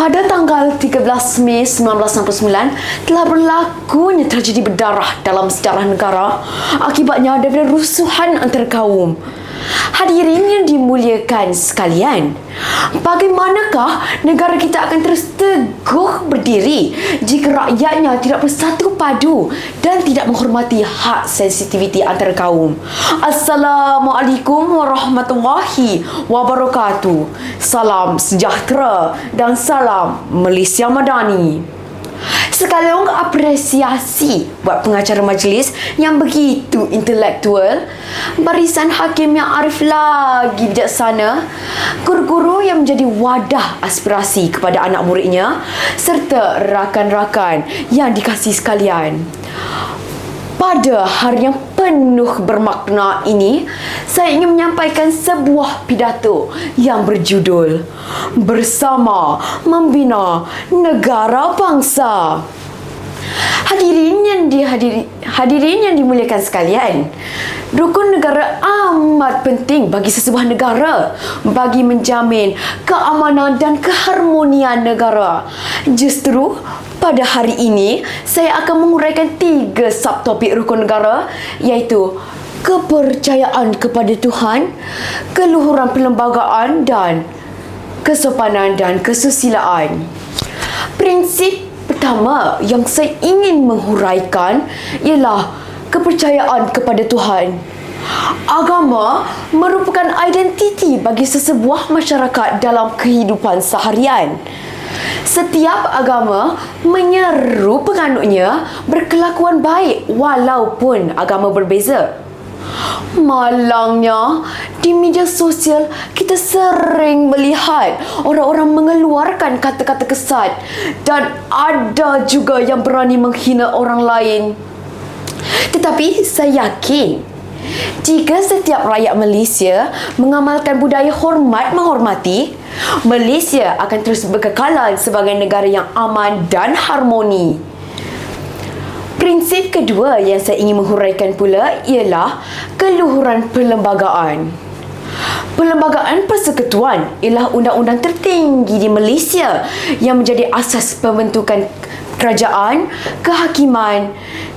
Pada tanggal 13 Mei 1969 telah berlakunya tragedi berdarah dalam sejarah negara akibatnya daripada rusuhan antara kaum. Hadirin yang dimuliakan sekalian, bagaimanakah negara kita akan terus teguh berdiri jika rakyatnya tidak bersatu padu dan tidak menghormati hak sensitiviti antara kaum? Assalamualaikum warahmatullahi wabarakatuh. Salam sejahtera dan salam Malaysia Madani. Sekalian apresiasi buat pengacara majlis yang begitu intelektual, barisan hakim yang arif lagi bijaksana, guru-guru yang menjadi wadah aspirasi kepada anak muridnya, serta rakan-rakan yang dikasihi sekalian. Pada hari yang penuh bermakna ini, saya ingin menyampaikan sebuah pidato yang berjudul Bersama Membina Negara Bangsa. Hadirin yang dimuliakan sekalian, rukun negara amat penting bagi sesebuah negara bagi menjamin keamanan dan keharmonian negara. Justru pada hari ini saya akan menguraikan 3 subtopik rukun negara, iaitu kepercayaan kepada Tuhan, keluhuran perlembagaan dan kesopanan dan kesusilaan. Prinsip pertama yang saya ingin menghuraikan ialah kepercayaan kepada Tuhan. Agama merupakan identiti bagi sesebuah masyarakat dalam kehidupan seharian. Setiap agama menyeru penganutnya berkelakuan baik walaupun agama berbeza. Malangnya, di media sosial kita sering melihat orang-orang mengeluarkan kata-kata kesat dan ada juga yang berani menghina orang lain. Tetapi saya yakin jika setiap rakyat Malaysia mengamalkan budaya hormat menghormati, Malaysia akan terus berkekalan sebagai negara yang aman dan harmoni. Prinsip kedua yang saya ingin menghuraikan pula ialah keluhuran perlembagaan. Perlembagaan Persekutuan ialah undang-undang tertinggi di Malaysia yang menjadi asas pembentukan kerajaan, kehakiman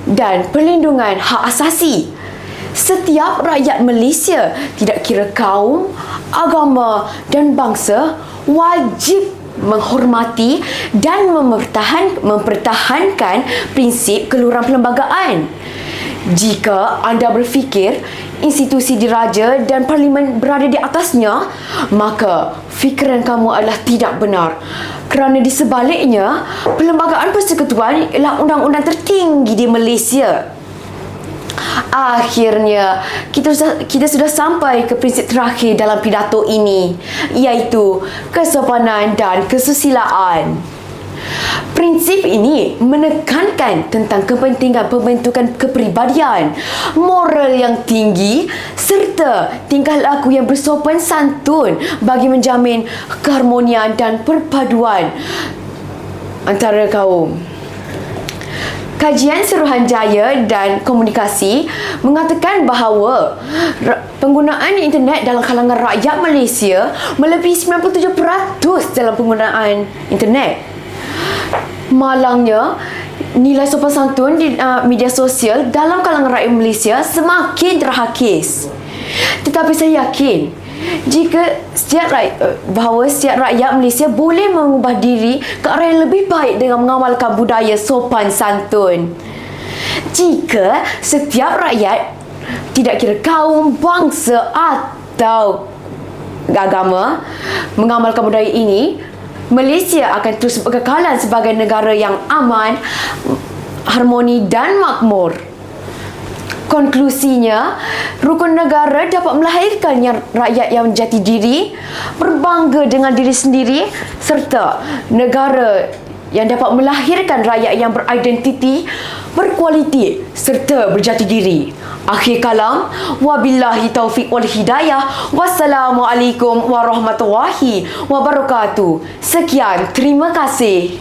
dan perlindungan hak asasi. Setiap rakyat Malaysia, tidak kira kaum, agama dan bangsa, wajib menghormati dan mempertahankan prinsip keluhuran perlembagaan. Jika anda berfikir institusi diraja dan parlimen berada di atasnya, maka fikiran kamu adalah tidak benar. Kerana di sebaliknya, Perlembagaan Persekutuan ialah undang-undang tertinggi di Malaysia. Akhirnya, kita sudah sampai ke prinsip terakhir dalam pidato ini, iaitu kesopanan dan kesusilaan. Prinsip ini menekankan tentang kepentingan pembentukan kepribadian, moral yang tinggi serta tingkah laku yang bersopan santun bagi menjamin keharmonian dan perpaduan antara kaum. Kajian Suruhanjaya dan Komunikasi mengatakan bahawa penggunaan internet dalam kalangan rakyat Malaysia melebihi 97% dalam penggunaan internet. Malangnya, nilai sopan santun di media sosial dalam kalangan rakyat Malaysia semakin terhakis. Tetapi saya yakin bahawa setiap rakyat Malaysia boleh mengubah diri ke arah yang lebih baik dengan mengamalkan budaya sopan santun. Jika setiap rakyat, tidak kira kaum, bangsa atau agama, mengamalkan budaya ini, Malaysia akan terus berkekalan sebagai negara yang aman, harmoni dan makmur. Konklusinya, rukun negara dapat melahirkan rakyat yang jati diri, berbangga dengan diri sendiri, serta negara yang dapat melahirkan rakyat yang beridentiti, berkualiti serta berjati diri. Akhir kalam, wabillahi taufiq wal hidayah. Wassalamualaikum warahmatullahi wabarakatuh. Sekian, terima kasih.